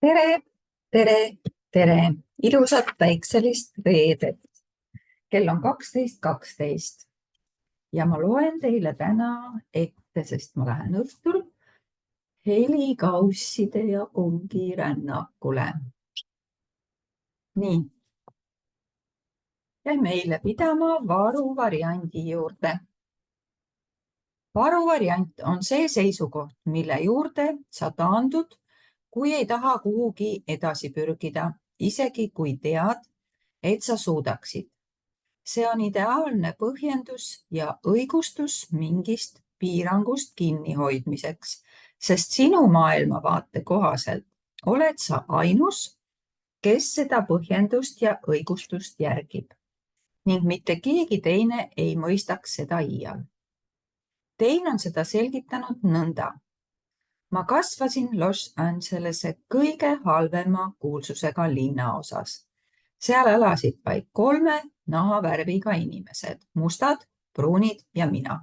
Tere, tere, tere. Ilusat päikselist reedet. Kell on 12.12 ja ma loen teile täna ette, sest ma lähen õhtul helikausside ja ongirännakule. Nii. Jäime eile pidama varuvariandi juurde. Varuvariant on see seisukoht, mille juurde sa taandud, kui ei taha kuhugi edasi pürgida, isegi kui tead, et sa suudaksid. See on ideaalne põhjendus ja õigustus mingist piirangust kinnihoidmiseks, sest sinu maailmavaate kohaselt oled sa ainus, kes seda põhjendust ja õigustust järgib ning mitte keegi teine ei mõistaks seda iial. Tein on seda selgitanud nõnda. Ma kasvasin Los Angelese kõige halvema kuulsusega linnaosas. Seal elasid vaid 3 nahavärviga inimesed, mustad, pruunid ja mina.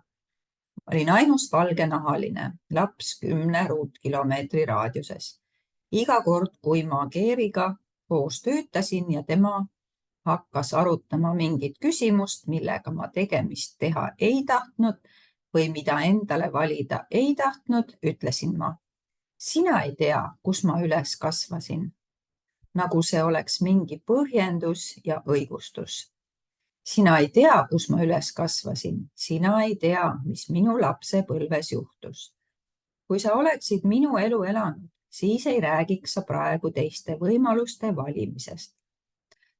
Olin ainus valgenahaline, laps 10 ruutkilomeetri raadiuses. Iga kord, kui ma Geeriga koos töötasin ja tema hakkas arutama mingit küsimust, millega ma tegemist teha ei tahtnud või mida endale valida ei tahtnud, ütlesin ma. Sina ei tea, kus ma üles kasvasin. Nagu see oleks mingi põhjendus ja õigustus. Sina ei tea, kus ma üles kasvasin. Sina ei tea, mis minu lapsepõlves juhtus. Kui sa oleksid minu elu elanud, siis ei räägiks sa praegu teiste võimaluste valimisest.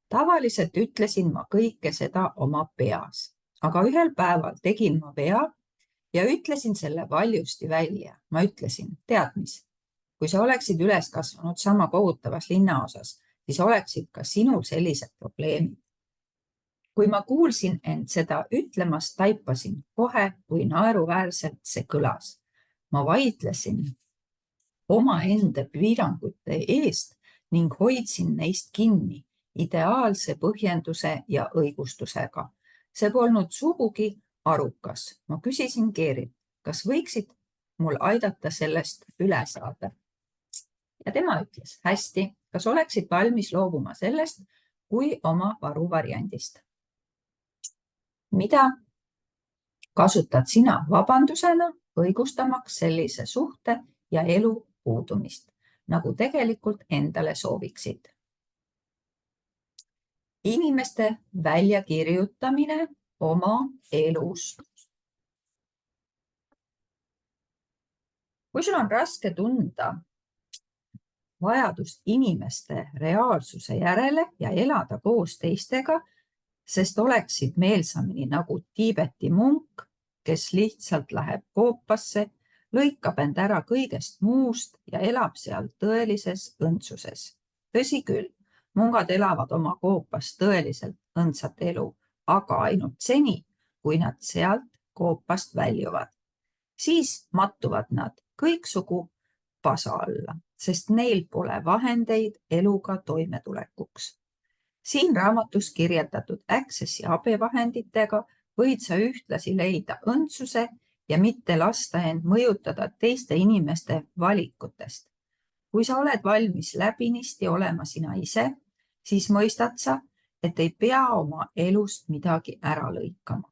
Tavaliselt ütlesin ma kõike seda oma peas, aga ühel päeval tegin ma vea ja ütlesin selle valjusti välja. Ma ütlesin, tead mis? Kui sa oleksid üles kasvanud sama kohutavas linnaosas, siis oleksid ka sinul sellised probleemid. Kui ma kuulsin end seda ütlemas, taipasin kohe, kui naeruväärselt see kõlas. Ma vaidlesin omaenda piirangute eest ning hoidsin neist kinni ideaalse põhjenduse ja õigustusega. See polnud sugugi arukas. Ma küsisin Geerilt, kas võiksid mul aidata sellest üle saada? Ja tema ütles, hästi, kas oleksid valmis loobuma sellest kui oma varuvariandist? Mida kasutad sina vabandusena õigustamaks sellise suhte ja elu puudumist, nagu tegelikult endale sooviksid? Inimeste väljakirjutamine oma elust. Kui sul on raske tunda vajadust inimeste reaalsuse järele ja elada koos teistega, sest oleksid meelsamini nagu Tiibeti munk, kes lihtsalt läheb koopasse, lõikab end ära kõigest muust ja elab seal tõelises õndsuses. Tõsi küll, mungad elavad oma koopas tõeliselt õndsat elu, aga ainult seni, kui nad sealt koopast väljuvad. Siis mattuvad nad kõiksugu pasa alla, sest neil pole vahendeid eluga toimetulekuks. Siin raamatus kirjeldatud Accessi abivahenditega võid sa ühtlasi leida õndsuse ja mitte lasta end mõjutada teiste inimeste valikutest. Kui sa oled valmis läbinisti olema sina ise, siis mõistad sa, et ei pea oma elust midagi ära lõikama.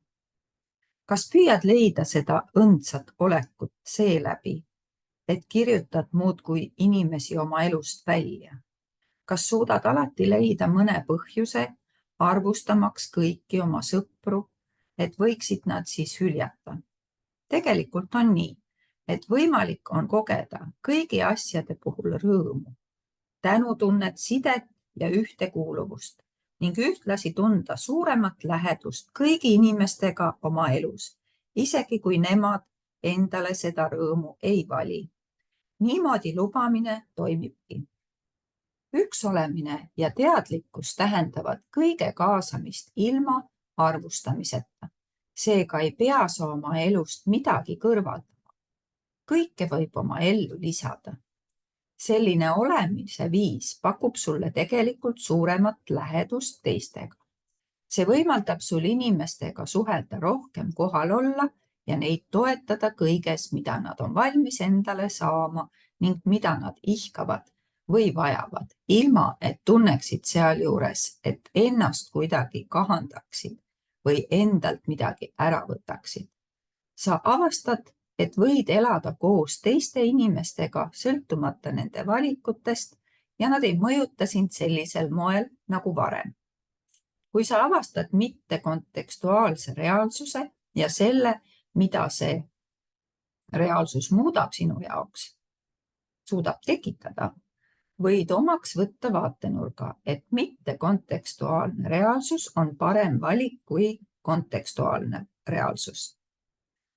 Kas püüad leida seda õndsat olekut seeläbi, et kirjutad muudkui inimesi oma elust välja? Kas suudad alati leida mõne põhjuse, arvustamaks kõiki oma sõpru, et võiksid nad siis hüljata? Tegelikult on nii, et võimalik on kogeda kõigi asjade puhul rõõmu, tänutunnet, sidet ja ühtekuuluvust ning ühtlasi tunda suuremat lähedust kõigi inimestega oma elus, isegi kui nemad endale seda rõõmu ei vali. Niimoodi lubamine toimibki. Üks olemine ja teadlikkus tähendavad kõige kaasamist ilma arvustamiseta. Seega ei pea sa oma elust midagi kõrvaldama. Kõike võib oma ellu lisada. Selline olemise viis pakub sulle tegelikult suuremat lähedust teistega. See võimaldab sul inimestega suhelda rohkem kohal olla ja neid toetada kõiges, mida nad on valmis endale saama ning mida nad ihkavad või vajavad, ilma et tunneksid sealjuures, et ennast kuidagi kahandaksid või endalt midagi ära võtaksid. Sa avastad, et võid elada koos teiste inimestega sõltumata nende valikutest ja nad ei mõjuta sind sellisel moel nagu varem. Kui sa avastad mittekontekstuaalse reaalsuse ja selle, mida see reaalsus muudab sinu jaoks, suudab tekitada, võid omaks võtta vaatenurga, et mittekontekstuaalne reaalsus on parem valik kui kontekstuaalne reaalsus.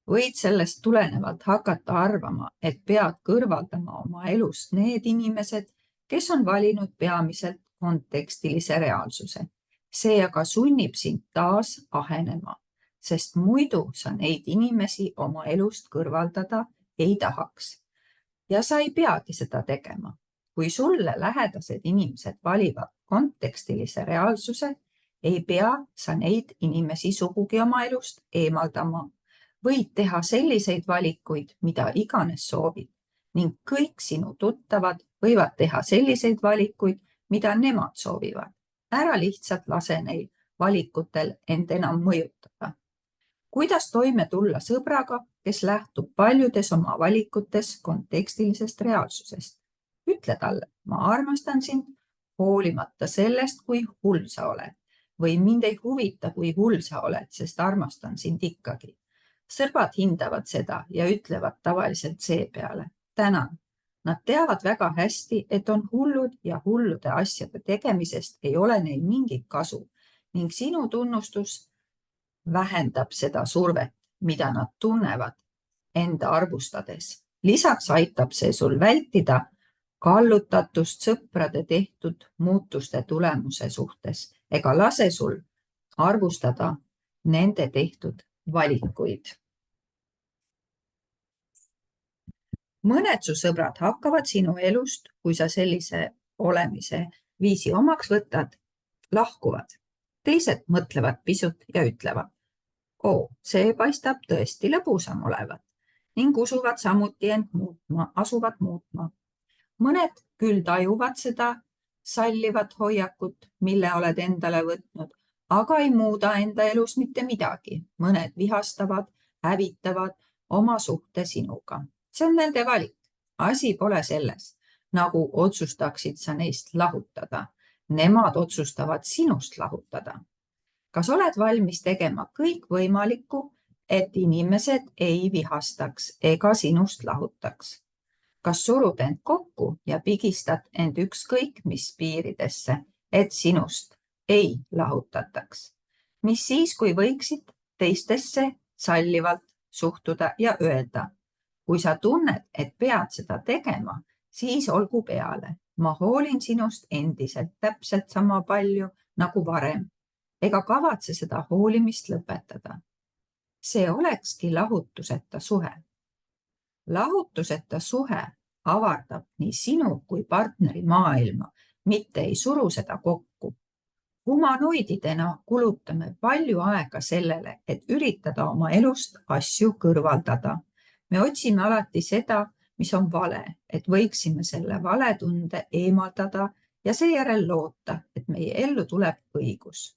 Võid sellest tulenevalt hakata arvama, et pead kõrvaldama oma elust need inimesed, kes on valinud peamiselt kontekstilise reaalsuse. See aga sunnib sind taas ahenema, sest muidu sa neid inimesi oma elust kõrvaldada ei tahaks. Ja sa ei peagi seda tegema. Kui sulle lähedased inimesed valivad kontekstilise reaalsuse, ei pea sa neid inimesi sugugi oma elust eemaldama. Võid teha selliseid valikuid, mida iganes soovid, ning kõik sinu tuttavad võivad teha selliseid valikuid, mida nemad soovivad. Ära lihtsalt lase neil valikutel end enam mõjutada. Kuidas toime tulla sõbraga, kes lähtub paljudes oma valikutes kontekstilisest reaalsusest? Ütle talle, ma armastan sind hoolimata sellest, kui hull sa oled, või mind ei huvita, kui hull sa oled, sest armastan sind ikkagi. Sõbrad hindavad seda ja ütlevad tavaliselt seepeale. Tänan. Nad teavad väga hästi, et on hullud ja hullude asjade tegemisest ei ole neil mingit kasu ning sinu tunnustus vähendab seda survet, mida nad tunnevad enda arvustades. Lisaks aitab see sul vältida kallutatust sõprade tehtud muutuste tulemuse suhtes ega lase sul arvustada nende tehtud valikuid. Mõned su sõbrad hakkavad sinu elust, kui sa sellise olemise viisi omaks võtad, lahkuvad. Teised mõtlevad pisut ja ütlevad, see paistab tõesti lõbusam olevat ning usuvad samuti end asuvad muutma. Mõned küll tajuvad seda sallivat hoiakut, mille oled endale võtnud, aga ei muuda enda elus mitte midagi. Mõned vihastavad, hävitavad oma suhte sinuga. See on nende valik. Asi pole selles, nagu otsustaksid sa neist lahutada. Nemad otsustavad sinust lahutada. Kas oled valmis tegema kõik võimalikku, et inimesed ei vihastaks ega sinust lahutaks? Kas surud end kokku ja pigistad end ükskõik mis piiridesse, et sinust ei lahutataks? Mis siis, kui võiksid teistesse sallivalt suhtuda ja öelda, kui sa tunned, et pead seda tegema, siis olgu peale. Ma hoolin sinust endiselt täpselt sama palju nagu varem, ega kavatse seda hoolimist lõpetada. See olekski lahutuseta suhe. Lahutuseta suhe avardab nii sinu kui partneri maailma, mitte ei suru seda kokku. Humanoididena kulutame palju aega sellele, et üritada oma elust asju kõrvaldada. Me otsime alati seda, mis on vale, et võiksime selle valetunde eemaldada ja seejärel loota, et meie ellu tuleb õigus.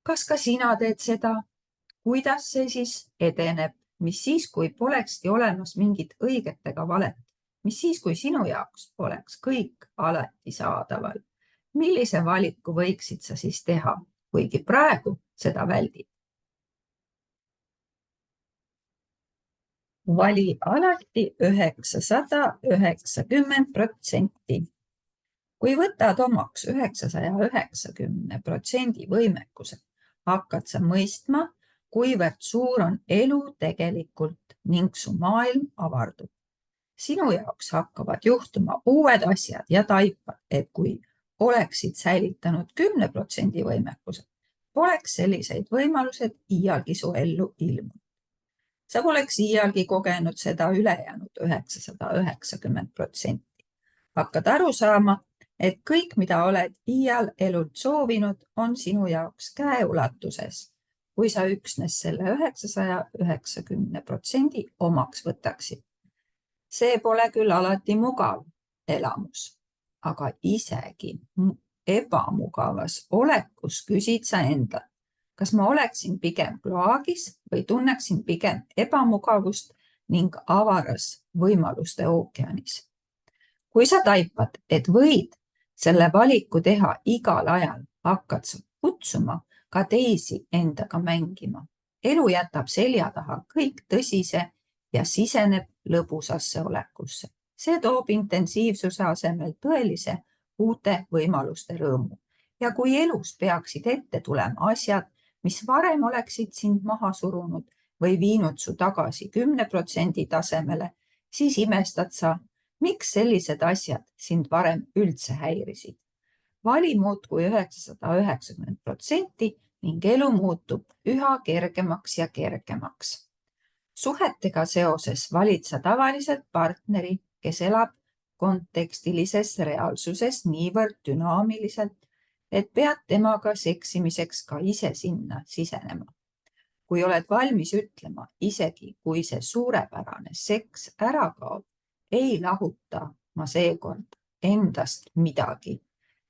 Kas ka sina teed seda? Kuidas see siis edeneb? Mis siis, kui polekski olemas mingit õiget ega valet? Mis siis, kui sinu jaoks oleks kõik alati saadaval? Millise valiku võiksid sa siis teha, kuigi praegu seda väldid? Vali alati 990%. Kui võtad omaks 990% võimekuse, hakkad sa mõistma, kuivõrd suur on elu tegelikult ning su maailm avardub. Sinu jaoks hakkavad juhtuma uued asjad ja taipad, et kui oleksid säilitanud 10% võimekuse, poleks selliseid võimalused iialgi su ellu ilmunud. Sa poleks iialgi kogenud seda ülejäänud 990%. Hakkad aru saama, et kõik, mida oled iial elult soovinud, on sinu jaoks käeulatuses, kui sa üksnes selle 990% omaks võtaksid. See pole küll alati mugav elamus. aga isegi ebamugavas olekus küsid sa endalt, kas ma oleksin pigem kloaagis või tunneksin pigem ebamugavust ning avaras võimaluste ookeanis. Kui sa taipad, et võid selle valiku teha igal ajal, hakkad sa kutsuma ka teisi endaga mängima. Elu jätab selja taha kõik tõsise ja siseneb lõbusasse olekusse. See toob intensiivsuse asemel tõelise uute võimaluste rõõmu. Ja kui elus peaksid ette tulema asjad, mis varem oleksid sind maha surunud või viinud su tagasi 10% tasemele, siis imestad sa, miks sellised asjad sind varem üldse häirisid. Vali muudkui 990% ning elu muutub üha kergemaks ja kergemaks. Suhetega seoses valid sa tavaliselt partneri, kes elab kontekstilises reaalsuses niivõrd dünaamiliselt, et pead temaga seksimiseks ka ise sinna sisenema. Kui oled valmis ütlema, isegi kui see suurepärane seks ära kaob, ei lahuta ma seekord endast midagi,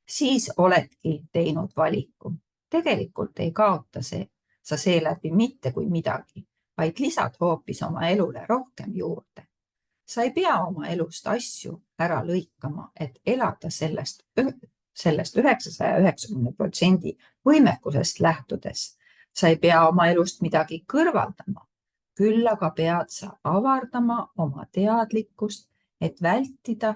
siis oledki teinud valiku. Tegelikult ei kaota sa seeläbi mitte kui midagi, vaid lisad hoopis oma elule rohkem juurde. Sa ei pea oma elust asju ära lõikama, et elada sellest 990% võimekusest lähtudes. Sa ei pea oma elust midagi kõrvaldama. Küll aga pead sa avardama oma teadlikkust, et vältida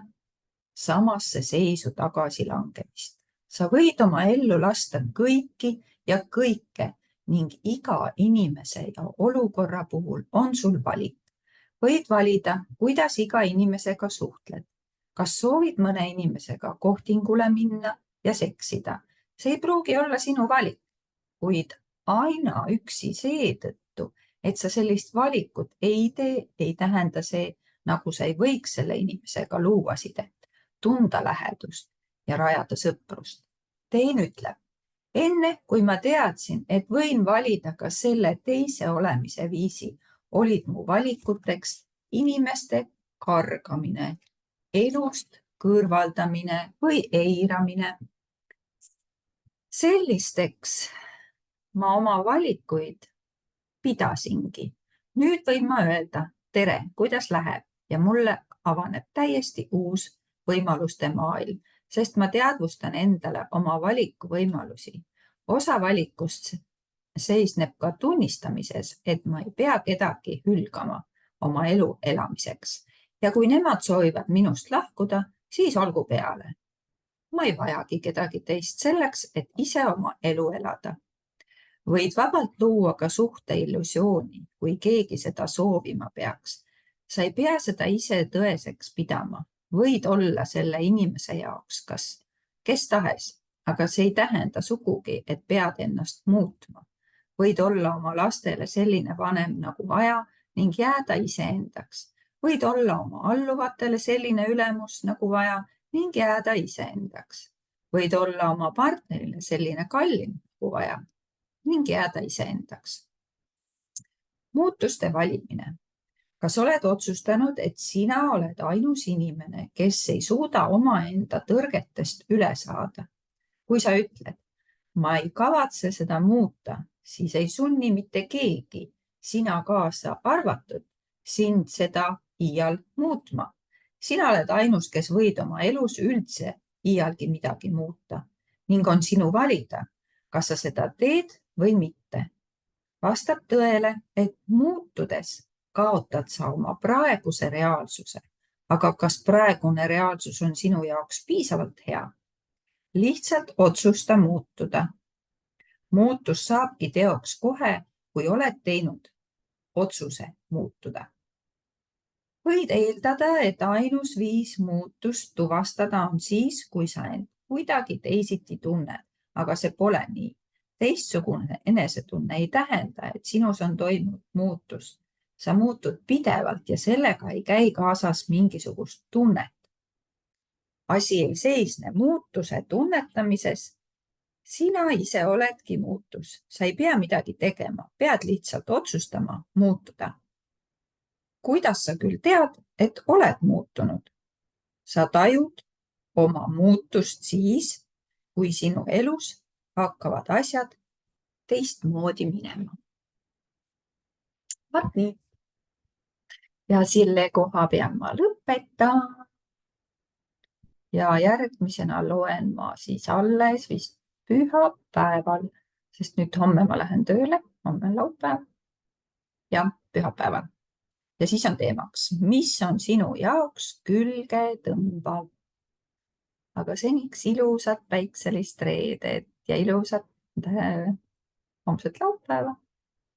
samasse seisu tagasilangemist. Sa võid oma ellu lasta kõiki ja kõike ning iga inimese ja olukorra puhul on sul valik. Võid valida, kuidas iga inimesega suhtled. Kas soovid mõne inimesega kohtingule minna ja seksida? See ei pruugi olla sinu valik, kuid aina üksi seetõttu, et sa sellist valikut ei tee, ei tähenda see, nagu sa ei võiks selle inimesega luua sidet, tunda lähedust ja rajada sõprust. Tein ütleb, enne kui ma teadsin, et võin valida ka selle teise olemise viisi, olid mu valikuteks inimeste kargamine, elust kõrvaldamine või eiramine. Sellisteks ma oma valikuid pidasingi. Nüüd võin ma öelda, tere, kuidas läheb, ja mulle avaneb täiesti uus võimaluste maailm, sest ma teadvustan endale oma valikuvõimalusi. Osa valikust seisneb ka tunnistamises, et ma ei pea kedagi hülgama oma elu elamiseks. Ja kui nemad soovivad minust lahkuda, siis olgu peale. Ma ei vajagi kedagi teist selleks, et ise oma elu elada. Võid vabalt luua ka suhte illusiooni, kui keegi seda soovima peaks. Sa ei pea seda ise tõeseks pidama. Võid olla selle inimese jaoks kes tahes, aga see ei tähenda sugugi, et pead ennast muutma. Võid olla oma lastele selline vanem nagu vaja ning jääda iseendaks. Võid olla oma alluvatele selline ülemus nagu vaja ning jääda iseendaks. Võid olla oma partnerile selline kallim nagu vaja ning jääda iseendaks. Muutuste valimine. Kas oled otsustanud, et sina oled ainus inimene, kes ei suuda omaenda tõrgetest üle saada? Kui sa ütled, ma ei kavatse seda muuta, siis ei sunni mitte keegi, sina kaasa arvatud, sind seda iial muutma. Sina oled ainus, kes võid oma elus üldse iialgi midagi muuta ning on sinu valida, kas sa seda teed või mitte. Vastab tõele, et muutudes kaotad sa oma praeguse reaalsuse, aga kas praegune reaalsus on sinu jaoks piisavalt hea? Lihtsalt otsusta muutuda. Muutus saabki teoks kohe, kui oled teinud otsuse muutuda. Võid eeldada, et ainus viis muutust tuvastada on siis, kui sa end kuidagi teisiti tunned, aga see pole nii. Teistsugune enesetunne ei tähenda, et sinus on toimunud muutus. Sa muutud pidevalt ja sellega ei käi kaasas mingisugust tunnet. Asi ei seisne muutuse tunnetamises. Sina ise oledki muutus. Sa ei pea midagi tegema, pead lihtsalt otsustama muutuda. Kuidas sa küll tead, et oled muutunud? Sa tajud, oma muutust siis, kui sinu elus hakkavad asjad teistmoodi minema. Vaat nii. Ja selle koha peal ma lõpetan. Ja järgmisena loen ma siis alles vist pühapäeval, sest nüüd homme ma lähen tööle, homme on laupäev. Ja pühapäeval. Ja siis on teemaks, mis on sinu jaoks külge tõmbav. Aga seniks ilusat päikselist reedet ja ilusat homset laupäeva.